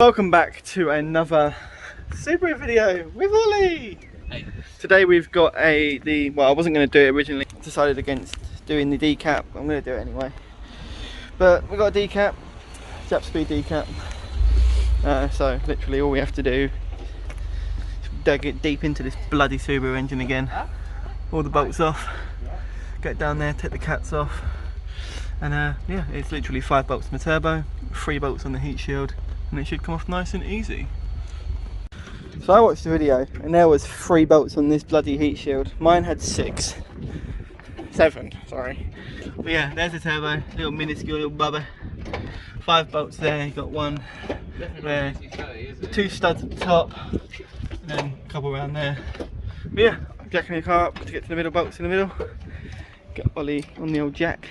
Welcome back to another Subaru video with Ollie. Hey. Today we've got well, I wasn't going to do it originally. Decided against doing the decat. I'm going to do it anyway. But we've got a decat, Japspeed decat. So literally all we have to do is dig deep into this bloody Subaru engine again. All the bolts off. Get down there, take the cats off. And yeah, it's literally 5 bolts on the turbo, 3 bolts on the heat shield, and it should come off nice and easy. So I watched the video and there was 3 bolts on this bloody heat shield. Mine had 7, sorry. But yeah, there's the turbo, little minuscule little bubba. 5 bolts there, you got 1 there, 2 studs at the top, and then a couple around there. But yeah, I'm jacking the car up to get to the middle bolts in the middle. Get Ollie on the old jack.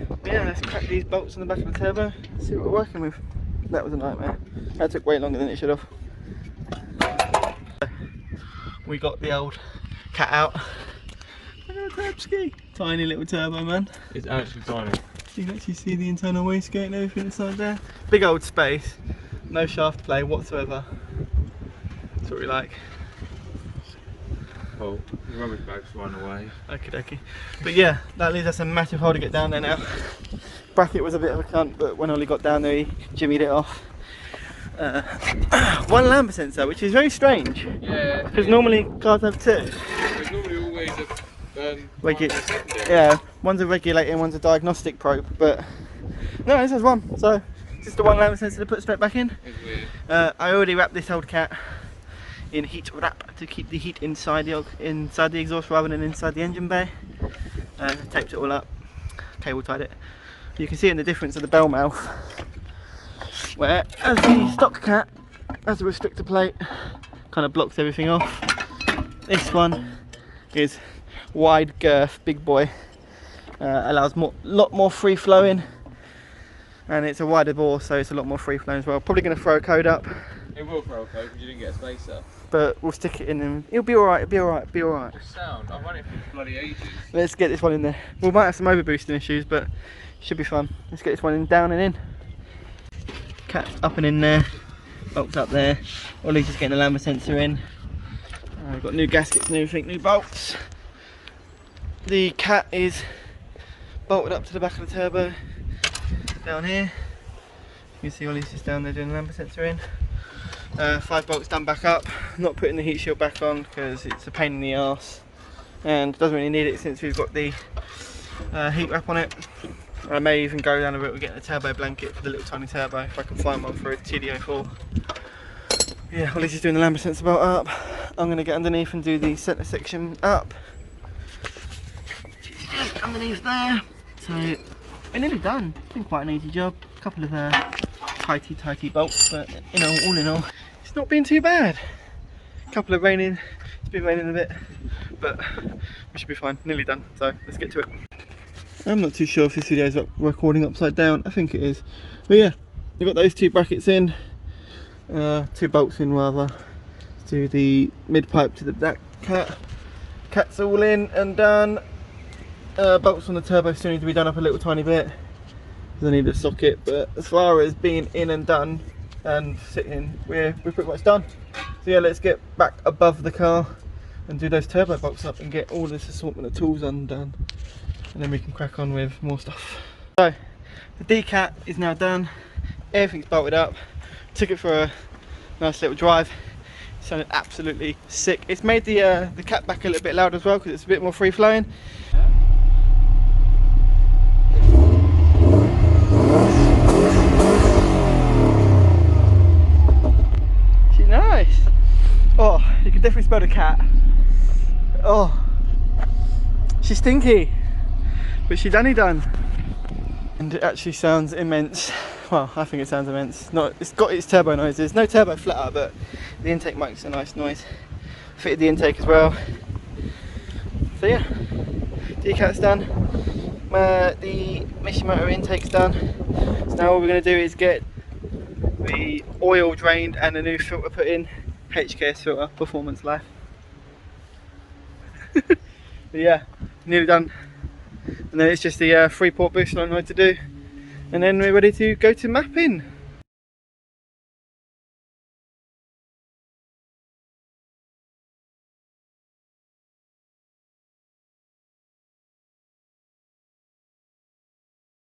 But yeah, let's crack these bolts on the back of the turbo, see what we're working with. That was a nightmare. That took way longer than it should have. We got the old cat out. Look at the Japspeed. Tiny little turbo, man. It's actually tiny. You can actually see the internal wastegate and everything inside there. Big old space. No shaft play whatsoever. That's what we like. Oh, the rubbish bag's run away. Okie. But yeah, that leaves us a massive hole to get down there now. Bracket was a bit of a cunt, but when Ollie got down there, he jimmied it off. 1 lambda sensor, which is very strange. Yeah. Because normally cars have 2. There's normally always a yeah, one's a regulator and one's a diagnostic probe, but no, this has 1. So just the 1 lambda sensor to put straight back in. It's weird. I already wrapped this old cat in heat wrap to keep the heat inside the exhaust rather than inside the engine bay. Taped it all up, cable tied it. You can see in the difference of the bell mouth, where as the stock cat has a restrictor plate, kind of blocks everything off. This one is wide girth, big boy, allows lot more free flowing, and it's a wider bore, so it's a lot more free flowing as well. Probably going to throw a code up. It will throw a code because you didn't get a spacer. But we'll stick it in and it'll be alright, it'll be alright. Sound, I've run it for bloody ages. Let's get this one in there. We might have some overboosting issues, but it should be fun. Let's get this one in, down and in. Cat's up and in there, bolts up there. Ollie's just getting the lambda sensor in. We've got new gaskets and everything, new bolts. The cat is bolted up to the back of the turbo, down here. You can see Ollie's just down there doing the lambda sensor in. 5 bolts done back up, not putting the heat shield back on because it's a pain in the arse and doesn't really need it since we've got the heat wrap on it. I may even go down a route with getting a turbo blanket for the little tiny turbo if I can find one for a TD04. Yeah, Ollie's just doing the lambda sensor bolt up. I'm going to get underneath and do the centre section up. Just underneath there. So we're nearly done. It's been quite an easy job. A couple of tighty bolts, but you know, all in all, it's not been too bad. A couple of raining, it's been raining a bit, but we should be fine. Nearly done, so let's get to it. I'm not too sure if this video is recording upside down. I think it is, but yeah, we've got those 2 brackets in, 2 bolts in rather, to the mid pipe to the back cat. Cat's all in and done. Bolts on the turbo still need to be done up a little tiny bit. I need a socket, but as far as being in and done and sitting, we're pretty much done. So yeah, let's get back above the car and do those turbo bolts up and get all this assortment of tools undone, and then we can crack on with more stuff. So the decat is now done, everything's bolted up. Took it for a nice little drive. It sounded absolutely sick. It's made the cat back a little bit loud as well because it's a bit more free flowing. Nice. Oh, you can definitely smell the cat. Oh, she's stinky, but she done. And it actually sounds immense. Well, I think it sounds immense. It's got its turbo noises. No turbo flatter, but the intake makes a nice noise. Fitted the intake as well. So yeah, decat's done. The mission motor intake's done. So now all we're going to do is get the oil drained and a new filter put in, HKS filter, Performance Life. But yeah, nearly done. And then it's just the 3-port boost I know to do, and then we're ready to go to mapping.